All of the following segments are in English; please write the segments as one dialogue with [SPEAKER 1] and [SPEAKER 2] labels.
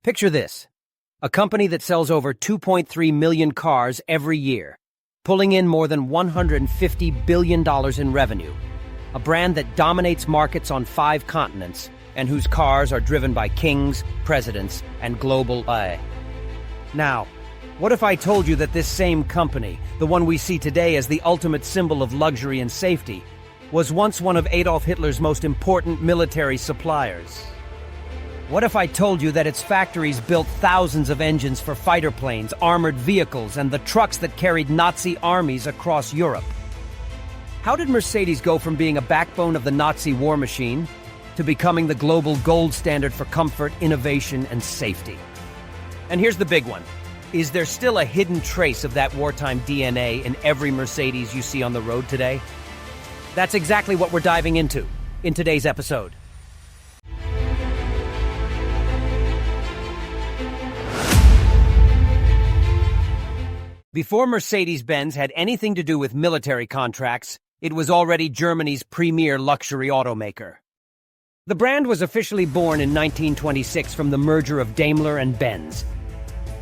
[SPEAKER 1] Picture this: a company that sells over 2.3 million cars every year, pulling in more than $150 billion in revenue. A brand that dominates markets on 5 continents and whose cars are driven by kings, presidents, and global WWII. Now, what if I told you that this same company, the one we see today as the ultimate symbol of luxury and safety, was once one of Adolf Hitler's most important military suppliers? What if I told you that its factories built thousands of engines for fighter planes, armored vehicles, and the trucks that carried Nazi armies across Europe? How did Mercedes go from being a backbone of the Nazi war machine to becoming the global gold standard for comfort, innovation, and safety? And here's the big one. Is there still a hidden trace of that wartime DNA in every Mercedes you see on the road today? That's exactly what we're diving into in today's episode. Before Mercedes-Benz had anything to do with military contracts, it was already Germany's premier luxury automaker. The brand was officially born in 1926 from the merger of Daimler and Benz.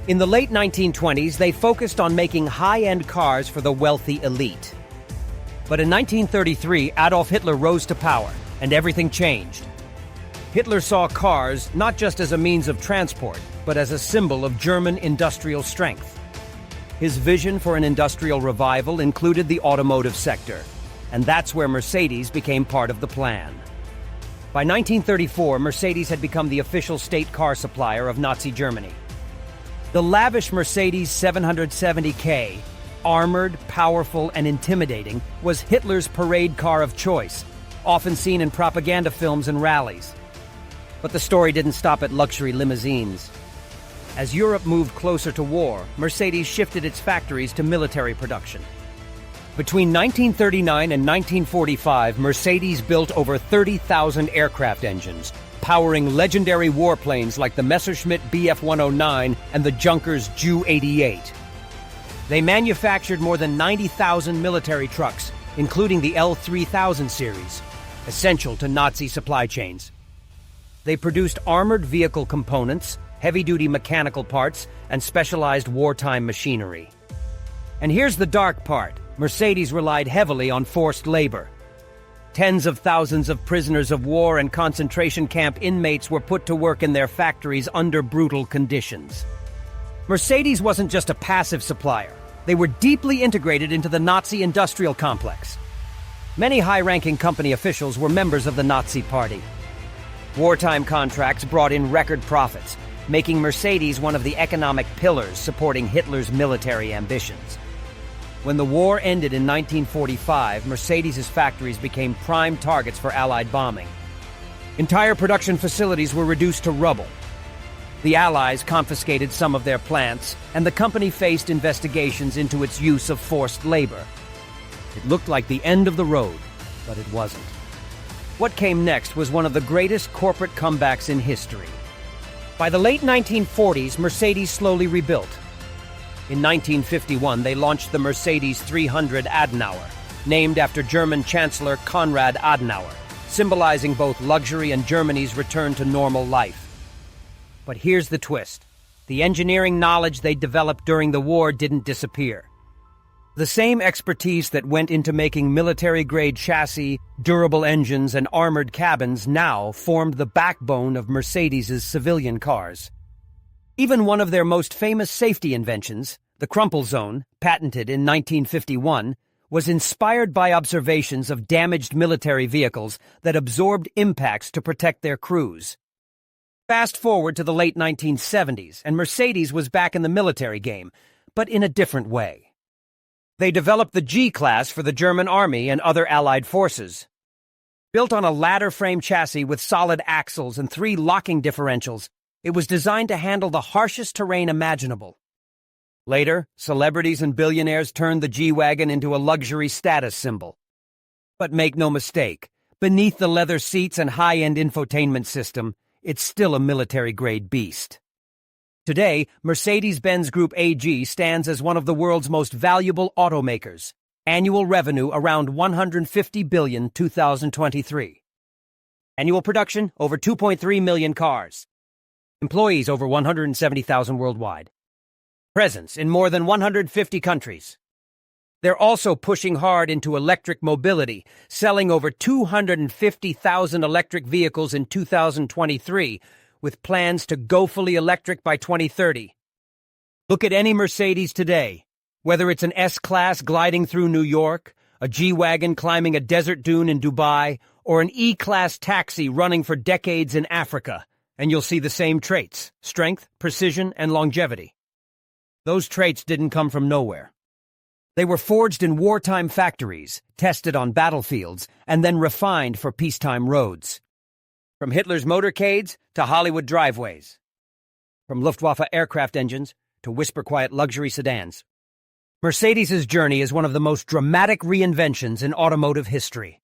[SPEAKER 1] In the late 1920s, they focused on making high-end cars for the wealthy elite. But in 1933, Adolf Hitler rose to power, and everything changed. Hitler saw cars not just as a means of transport, but as a symbol of German industrial strength. His vision for an industrial revival included the automotive sector, and that's where Mercedes became part of the plan. By 1934, Mercedes had become the official state car supplier of Nazi Germany. The lavish Mercedes 770K, armored, powerful, and intimidating, was Hitler's parade car of choice, often seen in propaganda films and rallies. But the story didn't stop at luxury limousines. As Europe moved closer to war, Mercedes shifted its factories to military production. Between 1939 and 1945, Mercedes built over 30,000 aircraft engines, powering legendary warplanes like the Messerschmitt Bf-109 and the Junkers Ju-88. They manufactured more than 90,000 military trucks, including the L-3000 series, essential to Nazi supply chains. They produced armored vehicle components, heavy-duty mechanical parts, and specialized wartime machinery. And here's the dark part. Mercedes relied heavily on forced labor. Tens of thousands of prisoners of war and concentration camp inmates were put to work in their factories under brutal conditions. Mercedes wasn't just a passive supplier. They were deeply integrated into the Nazi industrial complex. Many high-ranking company officials were members of the Nazi Party. Wartime contracts brought in record profits, making Mercedes one of the economic pillars supporting Hitler's military ambitions. When the war ended in 1945, Mercedes' factories became prime targets for Allied bombing. Entire production facilities were reduced to rubble. The Allies confiscated some of their plants, and the company faced investigations into its use of forced labor. It looked like the end of the road, but it wasn't. What came next was one of the greatest corporate comebacks in history. By the late 1940s, Mercedes slowly rebuilt. In 1951, they launched the Mercedes 300 Adenauer, named after German Chancellor Konrad Adenauer, symbolizing both luxury and Germany's return to normal life. But here's the twist. The engineering knowledge they developed during the war didn't disappear. The same expertise that went into making military-grade chassis, durable engines, and armored cabins now formed the backbone of Mercedes' civilian cars. Even one of their most famous safety inventions, the crumple zone, patented in 1951, was inspired by observations of damaged military vehicles that absorbed impacts to protect their crews. Fast forward to the late 1970s, and Mercedes was back in the military game, but in a different way. They developed the G-Class for the German Army and other Allied forces. Built on a ladder-frame chassis with solid axles and 3 locking differentials, it was designed to handle the harshest terrain imaginable. Later, celebrities and billionaires turned the G-Wagon into a luxury status symbol. But make no mistake, beneath the leather seats and high-end infotainment system, it's still a military-grade beast. Today, Mercedes-Benz Group AG stands as one of the world's most valuable automakers. Annual revenue around $150 billion 2023. Annual production over 2.3 million cars. Employees over 170,000 worldwide. Presence in more than 150 countries. They're also pushing hard into electric mobility, selling over 250,000 electric vehicles in 2023, with plans to go fully electric by 2030. Look at any Mercedes today, whether it's an S-Class gliding through New York, a G-Wagon climbing a desert dune in Dubai, or an E-Class taxi running for decades in Africa, and you'll see the same traits: strength, precision, and longevity. Those traits didn't come from nowhere. They were forged in wartime factories, tested on battlefields, and then refined for peacetime roads. From Hitler's motorcades to Hollywood driveways. From Luftwaffe aircraft engines to whisper-quiet luxury sedans. Mercedes' journey is one of the most dramatic reinventions in automotive history.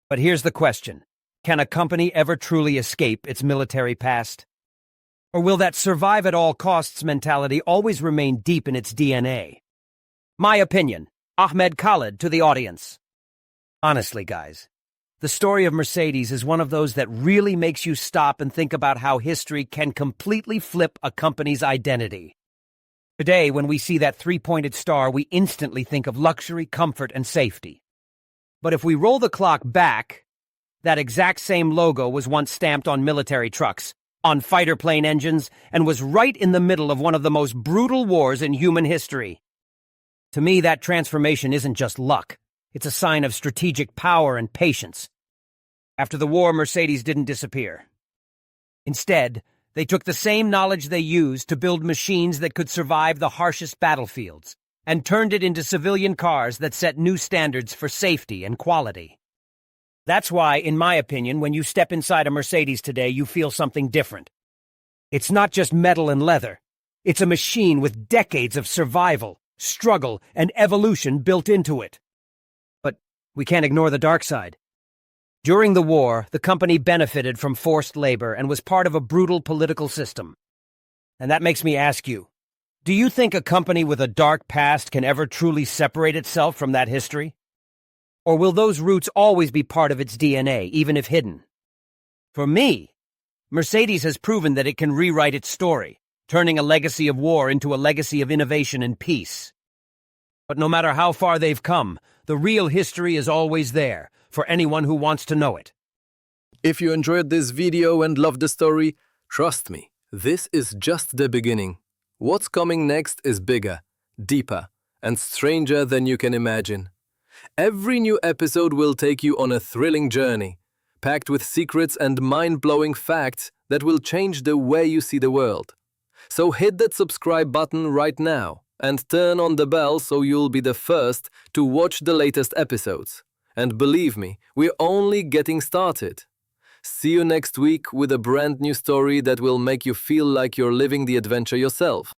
[SPEAKER 1] But here's the question: can a company ever truly escape its military past? Or will that survive-at-all-costs mentality always remain deep in its DNA? My opinion, Ahmed Khalid to the audience. Honestly, guys, the story of Mercedes is one of those that really makes you stop and think about how history can completely flip a company's identity. Today, when we see that three-pointed star, we instantly think of luxury, comfort, and safety. But if we roll the clock back, that exact same logo was once stamped on military trucks, on fighter plane engines, and was right in the middle of one of the most brutal wars in human history. To me, that transformation isn't just luck. It's a sign of strategic power and patience. After the war, Mercedes didn't disappear. Instead, they took the same knowledge they used to build machines that could survive the harshest battlefields, and turned it into civilian cars that set new standards for safety and quality. That's why, in my opinion, when you step inside a Mercedes today, you feel something different. It's not just metal and leather. It's a machine with decades of survival, struggle, and evolution built into it. But we can't ignore the dark side. During the war, the company benefited from forced labor and was part of a brutal political system. And that makes me ask you, do you think a company with a dark past can ever truly separate itself from that history? Or will those roots always be part of its DNA, even if hidden? For me, Mercedes has proven that it can rewrite its story, turning a legacy of war into a legacy of innovation and peace. But no matter how far they've come, the real history is always there, for anyone who wants to know it.
[SPEAKER 2] If you enjoyed this video and loved the story, trust me, this is just the beginning. What's coming next is bigger, deeper, and stranger than you can imagine. Every new episode will take you on a thrilling journey, packed with secrets and mind-blowing facts that will change the way you see the world. So hit that subscribe button right now and turn on the bell so you'll be the first to watch the latest episodes. And believe me, we're only getting started. See you next week with a brand new story that will make you feel like you're living the adventure yourself.